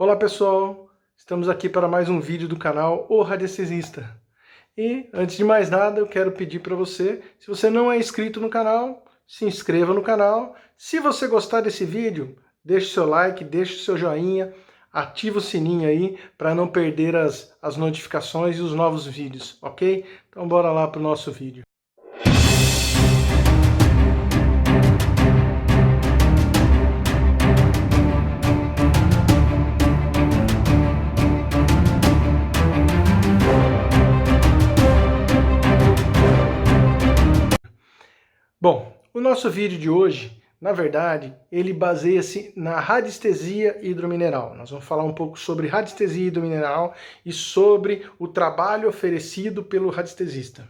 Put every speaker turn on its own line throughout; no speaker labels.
Olá pessoal, estamos aqui para mais um vídeo do canal O Radiestesista. E antes de mais nada eu quero pedir para você, se você não é inscrito no canal, se inscreva no canal. Se você gostar desse vídeo, deixe seu like, deixe seu joinha, ativa o sininho aí para não perder as notificações e os novos vídeos, ok? Então bora lá para o nosso vídeo. Bom, o nosso vídeo de hoje, na verdade, ele baseia-se na radiestesia hidromineral. Nós vamos falar um pouco sobre radiestesia hidromineral e sobre o trabalho oferecido pelo radiestesista.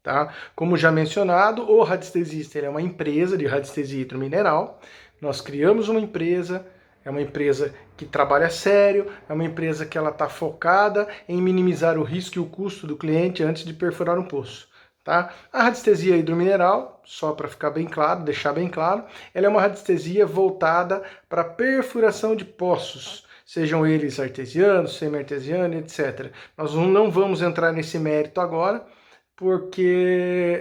Tá? Como já mencionado, o radiestesista ele é uma empresa de radiestesia hidromineral. Nós criamos uma empresa, é uma empresa que trabalha sério, é uma empresa que ela está focada em minimizar o risco e o custo do cliente antes de perfurar um poço. Tá? A radiestesia hidromineral, só para ficar bem claro, deixar bem claro, ela é uma radiestesia voltada para perfuração de poços, sejam eles artesianos, semi-artesianos, etc. Nós não vamos entrar nesse mérito agora, porque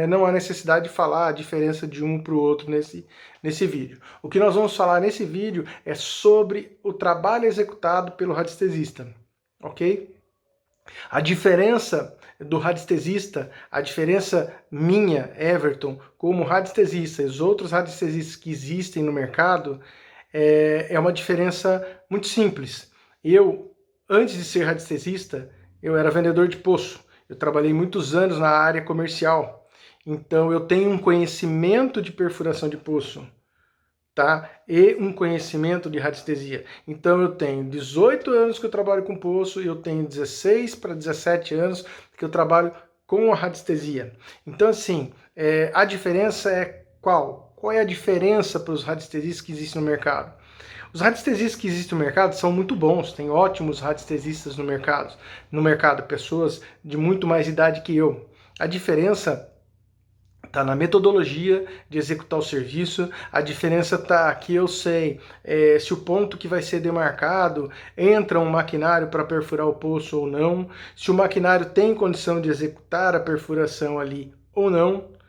não há necessidade de falar a diferença de um para o outro nesse vídeo. O que nós vamos falar nesse vídeo é sobre o trabalho executado pelo radiestesista, ok? A diferença do radiestesista, a diferença minha, Everton, como radiestesista e os outros radiestesistas que existem no mercado, é uma diferença muito simples. Eu, antes de ser radiestesista, eu era vendedor de poço. Eu trabalhei muitos anos na área comercial. Então eu tenho um conhecimento de perfuração de poço, tá? E um conhecimento de radiestesia. Então eu tenho 18 anos que eu trabalho com poço e eu tenho 16 para 17 anos que eu trabalho com a radiestesia. Então assim, a diferença é qual? Qual é a diferença para os radiestesistas que existem no mercado? Os radiestesistas que existem no mercado são muito bons, tem ótimos radiestesistas no mercado, pessoas de muito mais idade que eu. A diferença está na metodologia de executar o serviço, a diferença está que eu sei se o ponto que vai ser demarcado entra um maquinário para perfurar o poço ou não, se o maquinário tem condição de executar a perfuração ali ou não.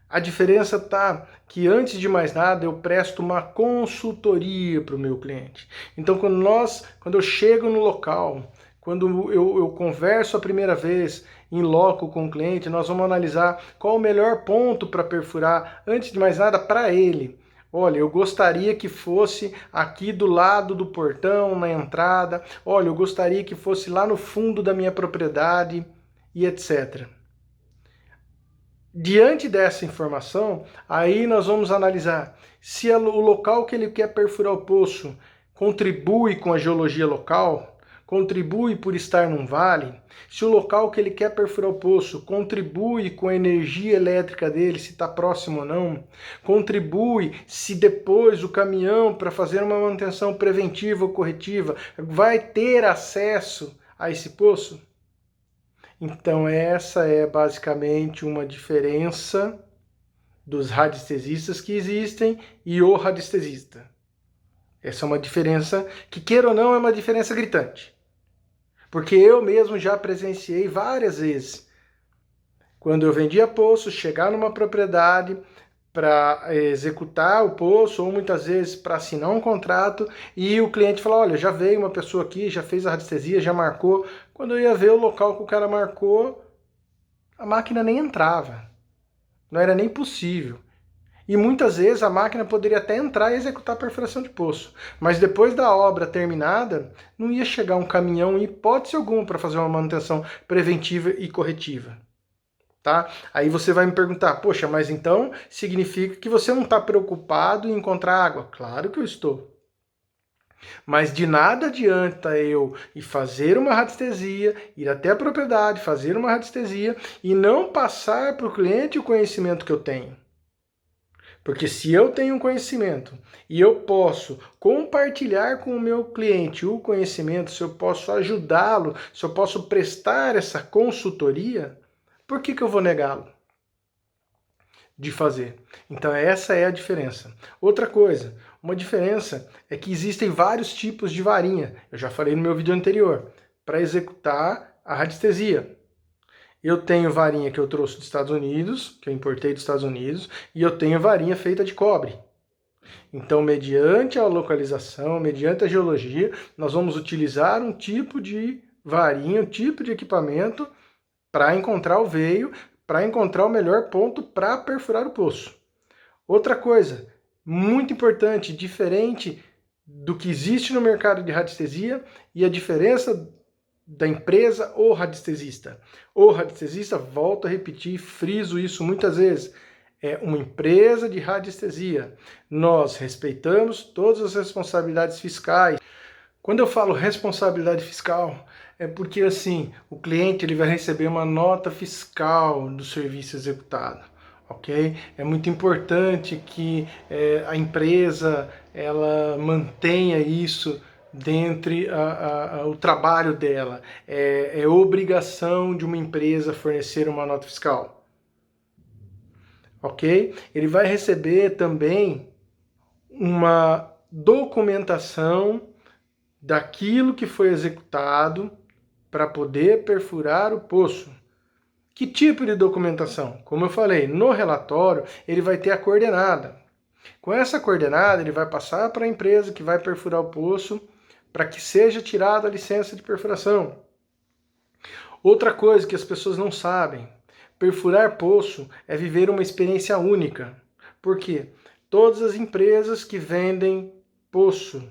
A diferença está que, antes de mais nada, eu presto uma consultoria para o meu cliente. Então, quando eu chego no local, quando eu converso a primeira vez em loco com o cliente, nós vamos analisar qual o melhor ponto para perfurar, antes de mais nada, para ele. Olha, eu gostaria que fosse aqui do lado do portão, na entrada. Olha, eu gostaria que fosse lá no fundo da minha propriedade e etc. Diante dessa informação, aí nós vamos analisar se o local que ele quer perfurar o poço contribui com a geologia local, contribui por estar num vale, se o local que ele quer perfurar o poço contribui com a energia elétrica dele, se está próximo ou não, contribui se depois o caminhão, para fazer uma manutenção preventiva ou corretiva, vai ter acesso a esse poço. Então essa é basicamente uma diferença dos radiestesistas que existem e o radiestesista. Essa é uma diferença que, queira ou não, é uma diferença gritante. Porque eu mesmo já presenciei várias vezes. Quando eu vendia poço, chegar numa propriedade para executar o poço, ou muitas vezes para assinar um contrato, e o cliente fala, olha, já veio uma pessoa aqui, já fez a radiestesia, já marcou. Quando eu ia ver o local que o cara marcou, a máquina nem entrava. Não era nem possível. E muitas vezes a máquina poderia até entrar e executar a perfuração de poço. Mas depois da obra terminada, não ia chegar um caminhão em hipótese alguma para fazer uma manutenção preventiva e corretiva. Tá? Aí você vai me perguntar, poxa, mas então significa que você não está preocupado em encontrar água? Claro que eu estou. Mas de nada adianta eu ir fazer uma radiestesia, ir até a propriedade, fazer uma radiestesia e não passar para o cliente o conhecimento que eu tenho. Porque se eu tenho um conhecimento e eu posso compartilhar com o meu cliente o conhecimento, se eu posso ajudá-lo, se eu posso prestar essa consultoria, por que eu vou negá-lo de fazer? Então essa é a diferença. Outra coisa, Uma diferença é que existem vários tipos de varinha, eu já falei no meu vídeo anterior, para executar a radiestesia. Eu tenho varinha que eu trouxe dos Estados Unidos, que eu importei dos Estados Unidos, e eu tenho varinha feita de cobre. Então, mediante a localização, mediante a geologia, nós vamos utilizar um tipo de varinha, um tipo de equipamento para encontrar o veio, para encontrar o melhor ponto para perfurar o poço. Outra coisa, muito importante, diferente do que existe no mercado de radiestesia e a diferença da empresa ou radiestesista. O radiestesista, volto a repetir, friso isso muitas vezes, é uma empresa de radiestesia. Nós respeitamos todas as responsabilidades fiscais. Quando eu falo responsabilidade fiscal, é porque assim, o cliente ele vai receber uma nota fiscal do serviço executado, ok? É muito importante que a empresa ela mantenha isso dentro o trabalho dela. É obrigação de uma empresa fornecer uma nota fiscal, ok? Ele vai receber também uma documentação daquilo que foi executado para poder perfurar o poço. Que tipo de documentação? Como eu falei, no relatório ele vai ter a coordenada. Com essa coordenada ele vai passar para a empresa que vai perfurar o poço para que seja tirada a licença de perfuração. Outra coisa que as pessoas não sabem, perfurar poço é viver uma experiência única. Por quê? Todas as empresas que vendem poço,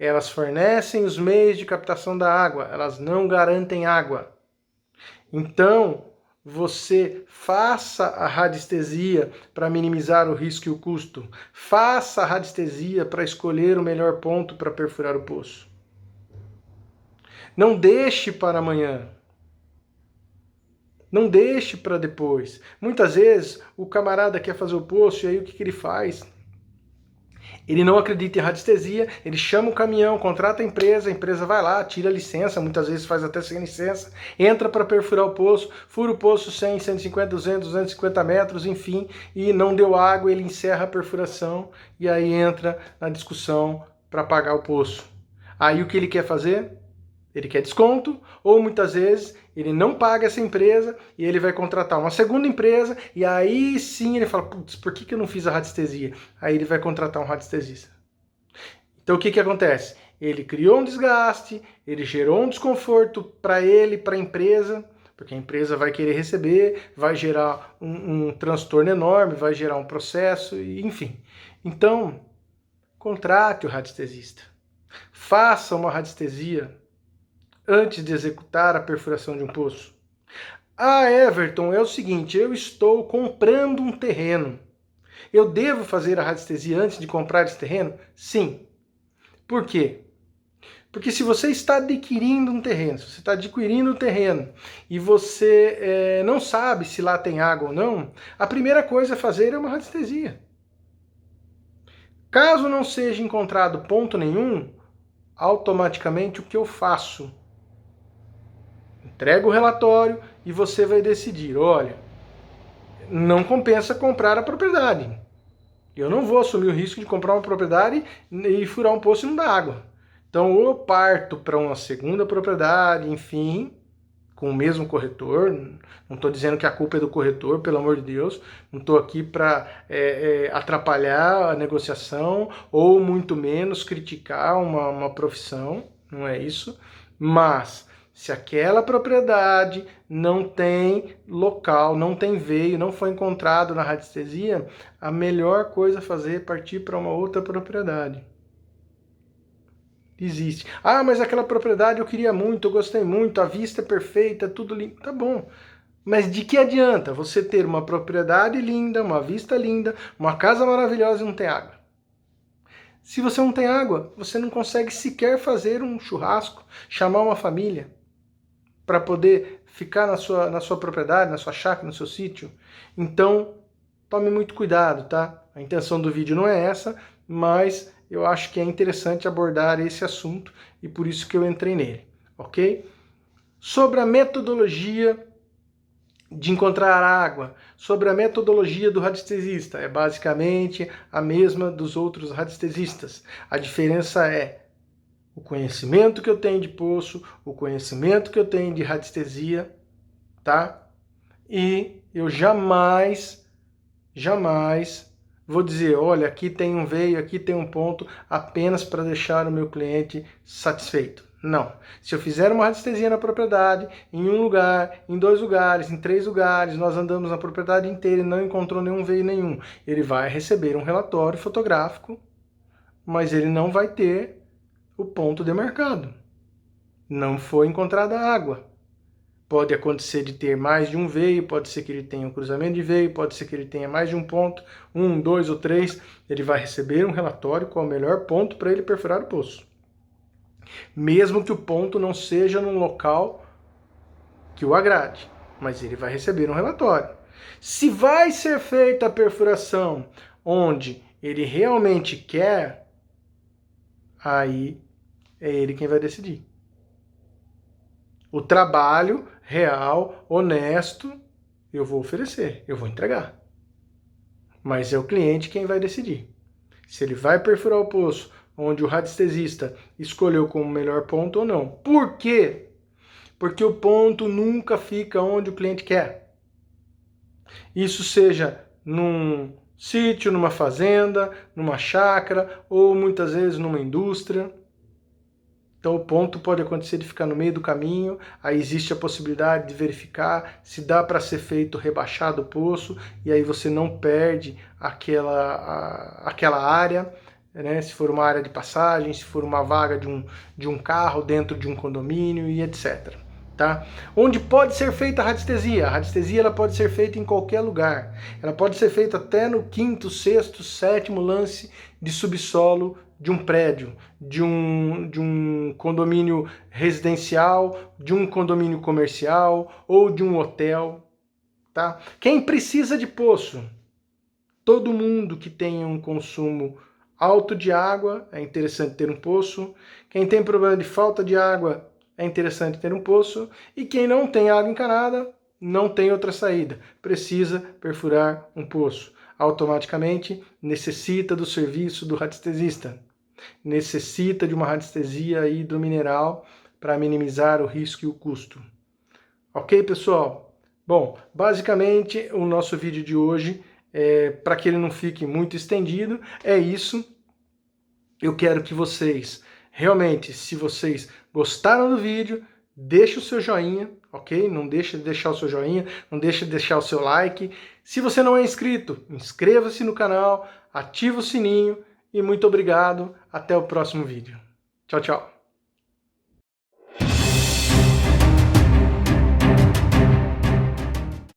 elas fornecem os meios de captação da água, elas não garantem água. Então, você faça a radiestesia para minimizar o risco e o custo. Faça a radiestesia para escolher o melhor ponto para perfurar o poço. Não deixe para amanhã. Não deixe para depois. Muitas vezes o camarada quer fazer o poço e aí o que ele faz? Ele não acredita em radiestesia, ele chama o caminhão, contrata a empresa vai lá, tira a licença, muitas vezes faz até sem licença, entra para perfurar o poço, fura o poço 100, 150, 200, 250 metros, enfim, e não deu água, ele encerra a perfuração e aí entra na discussão para pagar o poço. Aí o que ele quer fazer? Ele quer desconto, ou muitas vezes ele não paga essa empresa e ele vai contratar uma segunda empresa e aí sim ele fala, putz, por que eu não fiz a radiestesia? Aí ele vai contratar um radiestesista. Então o que acontece? Ele criou um desgaste, ele gerou um desconforto para ele, para a empresa, porque a empresa vai querer receber, vai gerar um transtorno enorme, vai gerar um processo, enfim. Então, contrate o radiestesista. Faça uma radiestesia antes de executar a perfuração de um poço. Ah, Everton, é o seguinte, eu estou comprando um terreno. Eu devo fazer a radiestesia antes de comprar esse terreno? Sim. Por quê? Porque se você está adquirindo um terreno, se você está adquirindo um terreno e você não sabe se lá tem água ou não, a primeira coisa a fazer é uma radiestesia. Caso não seja encontrado ponto nenhum, automaticamente o que eu faço? Entrega o relatório e você vai decidir, olha, não compensa comprar a propriedade. Eu não vou assumir o risco de comprar uma propriedade e furar um poço e não dar água. Então eu parto para uma segunda propriedade, enfim, com o mesmo corretor. Não estou dizendo que a culpa é do corretor, pelo amor de Deus. Não estou aqui para atrapalhar a negociação ou muito menos criticar uma profissão, não é isso. Mas se aquela propriedade não tem local, não tem veio, não foi encontrado na radiestesia, a melhor coisa a fazer é partir para uma outra propriedade. Existe. Ah, mas aquela propriedade eu queria muito, eu gostei muito, a vista é perfeita, tudo lindo. Tá bom. Mas de que adianta você ter uma propriedade linda, uma vista linda, uma casa maravilhosa e não tem água? Se você não tem água, você não consegue sequer fazer um churrasco, chamar uma família para poder ficar na sua propriedade, na sua chácara, no seu sítio. Então, tome muito cuidado, tá? A intenção do vídeo não é essa, mas eu acho que é interessante abordar esse assunto e por isso que eu entrei nele, ok? Sobre a metodologia de encontrar água, sobre a metodologia do radiestesista. É basicamente a mesma dos outros radiestesistas. A diferença é o conhecimento que eu tenho de poço, o conhecimento que eu tenho de radiestesia, tá? E eu jamais vou dizer, olha, aqui tem um veio, aqui tem um ponto, apenas para deixar o meu cliente satisfeito. Não. Se eu fizer uma radiestesia na propriedade, em um lugar, em 2 lugares, em 3 lugares, nós andamos na propriedade inteira e não encontrou nenhum veio nenhum, ele vai receber um relatório fotográfico, mas ele não vai ter o ponto demarcado. Não foi encontrada água. Pode acontecer de ter mais de um veio, pode ser que ele tenha um cruzamento de veio, pode ser que ele tenha mais de um ponto, 1, 2 ou 3. Ele vai receber um relatório qual é o melhor ponto para ele perfurar o poço. Mesmo que o ponto não seja num local que o agrade, mas ele vai receber um relatório. Se vai ser feita a perfuração onde ele realmente quer, aí é ele quem vai decidir. O trabalho real, honesto, eu vou oferecer, eu vou entregar. Mas é o cliente quem vai decidir. Se ele vai perfurar o poço onde o radiestesista escolheu como melhor ponto ou não. Por quê? Porque o ponto nunca fica onde o cliente quer. Isso seja num sítio, numa fazenda, numa chácara ou muitas vezes numa indústria. Então o ponto pode acontecer de ficar no meio do caminho, aí existe a possibilidade de verificar se dá para ser feito rebaixado o poço, e aí você não perde aquela área, né? Se for uma área de passagem, se for uma vaga de um carro dentro de um condomínio e etc. Tá? Onde pode ser feita a radiestesia? A radiestesia ela pode ser feita em qualquer lugar. Ela pode ser feita até no 5º, 6º, 7º lance de subsolo de um prédio, de um condomínio residencial, de um condomínio comercial ou de um hotel. Tá? Quem precisa de poço? Todo mundo que tenha um consumo alto de água, é interessante ter um poço. Quem tem problema de falta de água, é interessante ter um poço. E quem não tem água encanada, não tem outra saída. Precisa perfurar um poço. Automaticamente necessita do serviço do radiestesista. Necessita de uma radiestesia hidromineral para minimizar o risco e o custo. Ok, pessoal? Bom, basicamente o nosso vídeo de hoje, para que ele não fique muito estendido, é isso. Eu quero que vocês, realmente, se vocês gostaram do vídeo, deixe o seu joinha, ok? Não deixe de deixar o seu joinha, não deixe de deixar o seu like. Se você não é inscrito, inscreva-se no canal, ativa o sininho e muito obrigado. Até o próximo vídeo. Tchau, tchau.